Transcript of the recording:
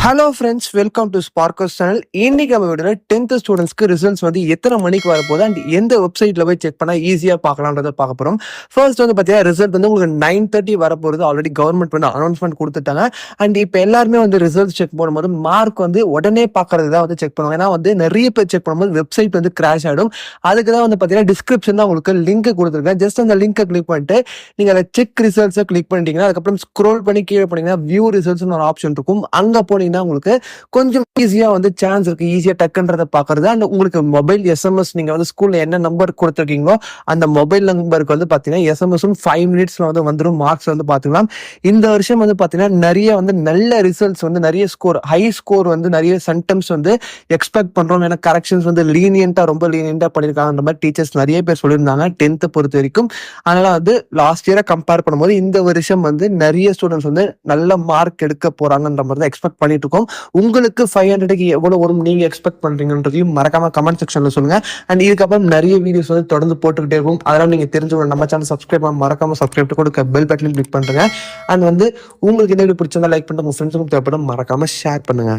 Hello friends, welcome to Sparkers channel. இன்னைக்கு நம்ம வீடியோல 10th ஸ்டூடெண்ட்ஸ்க்கு ரிசல்ட்ஸ் வந்து எத்தனை மணிக்கு வரப்போகுது அண்ட் எந்த வெப்சைட்ல போய் செக் பண்ணா ஈஸியா பார்க்கலாம்ன்றத பார்க்க போறோம். ஃபர்ஸ்ட் வந்து பார்த்தீங்கன்னா ரிசல்ட் வந்து உங்களுக்கு 9:30 வரப்போகுது. ஆல்ரெடி கவர்மெண்ட் வந்து அனௌன்ஸ்மெண்ட் கொடுத்துட்டாங்க. அண்ட் இப்போ எல்லாருமே வந்து ரிசல்ட் செக் பண்ணும்போது மார்க் வந்து உடனே பார்க்கறது தான் வந்து செக் பண்ணுவாங்க. ஏன்னா வந்து நிறைய பேர் செக் பண்ணும்போது வெப்சைட் வந்து கிராஷ் ஆகிடும். அதுக்கு தான் வந்து பார்த்தீங்கன்னா டிஸ்கிரிப்ஷன் தான் உங்களுக்கு லிங்க் கொடுத்துருக்கேன். ஜஸ்ட் அந்த லிங்கை கிளிக் பண்ணிட்டு நீங்க அதை செக் ரிசல்ட்ஸை கிளிக் பண்ணிட்டீங்கன்னா அதுக்கப்புறம் ஸ்க்ரோல் பண்ணி கீழே போனீங்கன்னா வியூ ரிசல்ட்ஸ்னு ஒரு ஆப்ஷன் இருக்கும். அங்க போனீங்கன்னா உங்களுக்கு கொஞ்சம் ஈஸியா வந்து சான்ஸ் இருக்கு, ஈஸியா டக்குன்றத பாக்குறது. அண்ட் உங்களுக்கு மொபைல் எஸ்எம்எஸ் நீங்க வந்து ஸ்கூல்ல என்ன நம்பர் கொடுத்துருக்கீங்களோ அந்த மொபைல் நம்பருக்கு வந்து பாத்தீங்கன்னா எஸ்எம்எஸ் 5 மினிட்ஸ்ல வந்து வந்துடும். மார்க்ஸ் வந்து பாத்துக்கலாம். இந்த வருஷம் வந்து பாத்தீங்கன்னா நிறைய வந்து நல்ல ரிசல்ட்ஸ் வந்து நிறைய ஸ்கோர் ஹை ஸ்கோர் வந்து நிறைய சென்டம்ஸ் வந்து எக்ஸ்பெக்ட் பண்றோம். ஏன்னா கரெக்ஷன்ஸ் வந்து ரொம்ப லீனியன்டா பண்ணிருக்காங்க மாதிரி டீச்சர்ஸ் நிறைய பேர் சொல்லியிருந்தாங்க 10th பொறுத்த வரைக்கும். அதனால வந்து லாஸ்ட் இயரை கம்பேர் பண்ணும்போது இந்த வருஷம் வந்து நிறைய ஸ்டூடெண்ட்ஸ் வந்து நல்ல மார்க் எடுக்க போறாங்கன்ற மாதிரி தான் எக்ஸ்பெக்ட் பண்ணிட்டு இருக்கோம். உங்களுக்கு 500க்கு எவ்வளவு வரும் நீங்க எக்ஸ்பெக்ட் பண்றீங்கன்றதையும் மறக்காம கமெண்ட் செக்ஷன்ல சொல்லுங்க. அண்ட் இதுக்கப்புறம் நிறைய வீடியோஸ் வந்து தொடர்ந்து போட்டுக்கிட்டே இருக்கும். அதெல்லாம் நீங்க தெரிஞ்சுக்கணும். நம்ம சேனல் சப்ஸ்கிரைப் மறக்காம சப்ஸ்கிரைப் கொடுக்க பெல் பட்டனையும் கிளிக் பண்ணுங்க. அண்ட் வந்து உங்களுக்கு இந்த வீடியோ பிடிச்சிருந்தா லைக் பண்ணுங்க, உங்க ஃப்ரெண்ட்ஸுக்கும் தேவைப்படும் மறக்காம ஷேர் பண்ணுங்க.